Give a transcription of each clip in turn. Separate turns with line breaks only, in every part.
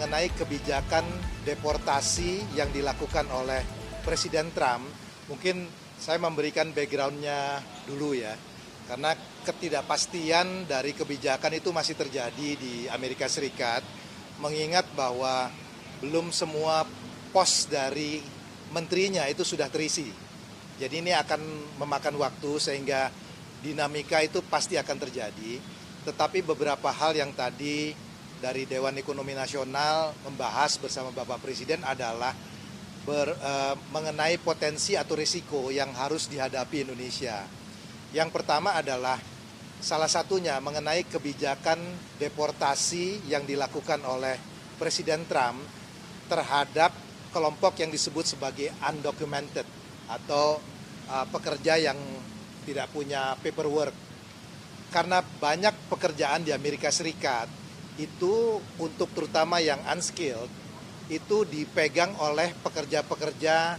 mengenai kebijakan deportasi yang dilakukan oleh Presiden Trump. Mungkin saya memberikan background-nya dulu ya, karena ketidakpastian dari kebijakan itu masih terjadi di Amerika Serikat, mengingat bahwa belum semua pos dari menterinya itu sudah terisi. Jadi ini akan memakan waktu sehingga dinamika itu pasti akan terjadi. Tetapi beberapa hal yang tadi dari Dewan Ekonomi Nasional membahas bersama Bapak Presiden adalah mengenai potensi atau risiko yang harus dihadapi Indonesia. Yang pertama adalah salah satunya mengenai kebijakan deportasi yang dilakukan oleh Presiden Trump terhadap kelompok yang disebut sebagai undocumented atau pekerja yang tidak punya paperwork. Karena banyak pekerjaan di Amerika Serikat itu untuk terutama yang unskilled itu dipegang oleh pekerja-pekerja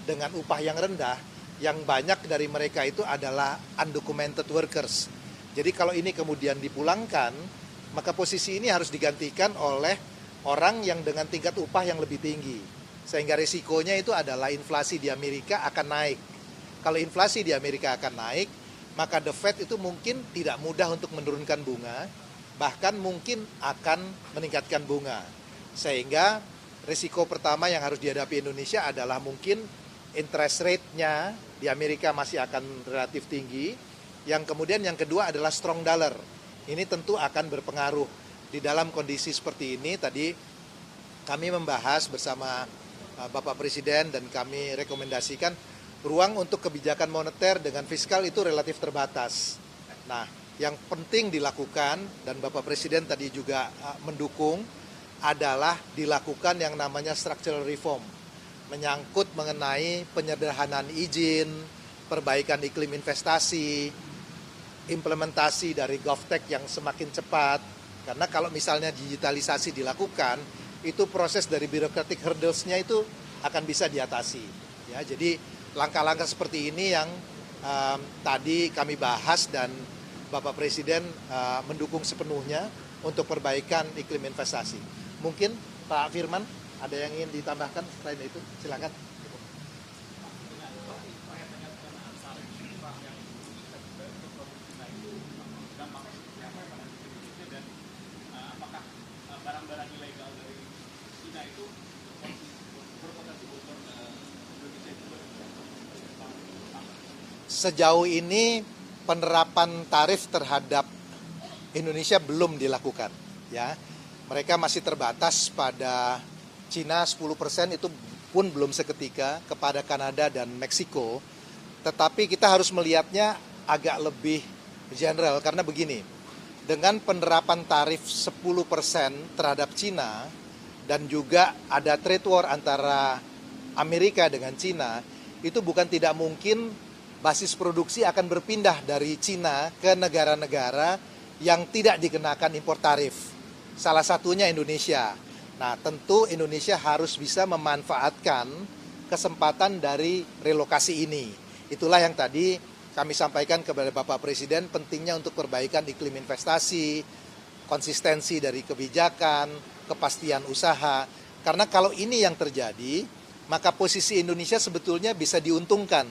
dengan upah yang rendah, yang banyak dari mereka itu adalah undocumented workers. Jadi kalau ini kemudian dipulangkan, maka posisi ini harus digantikan oleh orang yang dengan tingkat upah yang lebih tinggi. Sehingga risikonya itu adalah inflasi di Amerika akan naik. Kalau inflasi di Amerika akan naik, maka The Fed itu mungkin tidak mudah untuk menurunkan bunga, bahkan mungkin akan meningkatkan bunga. Sehingga risiko pertama yang harus dihadapi Indonesia adalah mungkin interest rate-nya di Amerika masih akan relatif tinggi. Yang kemudian yang kedua adalah strong dollar. Ini tentu akan berpengaruh. Di dalam kondisi seperti ini tadi kami membahas bersama Bapak Presiden dan kami rekomendasikan ruang untuk kebijakan moneter dengan fiskal itu relatif terbatas. Nah, yang penting dilakukan dan Bapak Presiden tadi juga mendukung adalah dilakukan yang namanya structural reform, menyangkut mengenai penyederhanaan izin, perbaikan iklim investasi, implementasi dari GovTech yang semakin cepat. Karena kalau misalnya digitalisasi dilakukan, itu proses dari bureaucratic hurdles-nya itu akan bisa diatasi. Ya, jadi langkah-langkah seperti ini yang tadi kami bahas dan Bapak Presiden mendukung sepenuhnya untuk perbaikan iklim investasi. Mungkin Pak Firman ada yang ingin ditambahkan selain itu, silakan.
Barang-barang ilegal dari Cina itu berpotensi bocor ke Indonesia juga.
Sejauh ini penerapan tarif terhadap Indonesia belum dilakukan, ya. Mereka masih terbatas pada Cina 10%, itu pun belum seketika, kepada Kanada dan Meksiko. Tetapi kita harus melihatnya agak lebih general karena begini. Dengan penerapan tarif 10% terhadap Cina dan juga ada trade war antara Amerika dengan Cina, itu bukan tidak mungkin basis produksi akan berpindah dari Cina ke negara-negara yang tidak dikenakan impor tarif. Salah satunya Indonesia. Nah, tentu Indonesia harus bisa memanfaatkan kesempatan dari relokasi ini. Itulah yang tadi kami sampaikan kepada Bapak Presiden, pentingnya untuk perbaikan iklim investasi, konsistensi dari kebijakan, kepastian usaha. Karena kalau ini yang terjadi, maka posisi Indonesia sebetulnya bisa diuntungkan.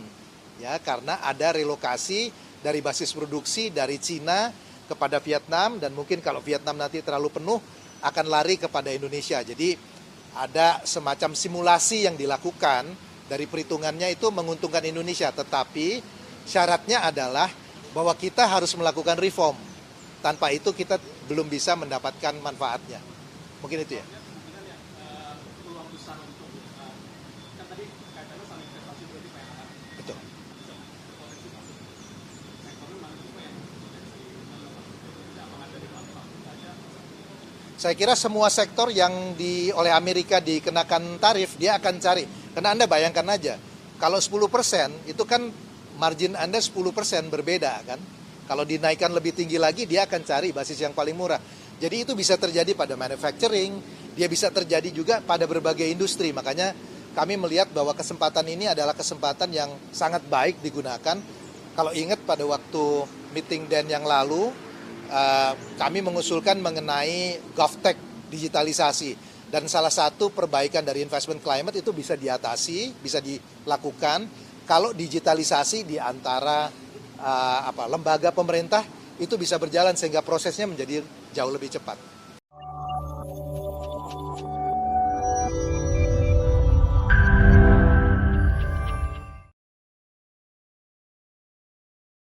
Ya, karena ada relokasi dari basis produksi dari Cina kepada Vietnam, dan mungkin kalau Vietnam nanti terlalu penuh akan lari kepada Indonesia. Jadi ada semacam simulasi yang dilakukan dari perhitungannya itu menguntungkan Indonesia, tetapi syaratnya adalah bahwa kita harus melakukan reform. Tanpa itu kita belum bisa mendapatkan manfaatnya. Mungkin itu ya.
Peluang besar untuk kan tadi kaitannya sama investasi berarti PLN.
Betul.
Potensi masuk sektornya mana juga yang potensi apakah dari manufaktur saja?
Saya kira semua sektor yang oleh Amerika dikenakan tarif, dia akan cari. Karena Anda bayangkan aja, kalau 10% itu kan margin Anda 10% berbeda kan. Kalau dinaikkan lebih tinggi lagi, dia akan cari basis yang paling murah. Jadi itu bisa terjadi pada manufacturing, dia bisa terjadi juga pada berbagai industri. Makanya kami melihat bahwa kesempatan ini adalah kesempatan yang sangat baik digunakan. Kalau ingat pada waktu meeting DEN yang lalu, kami mengusulkan mengenai GovTech digitalisasi. Dan salah satu perbaikan dari investment climate itu bisa diatasi, bisa dilakukan kalau digitalisasi di antara lembaga pemerintah itu bisa berjalan sehingga prosesnya menjadi jauh lebih cepat.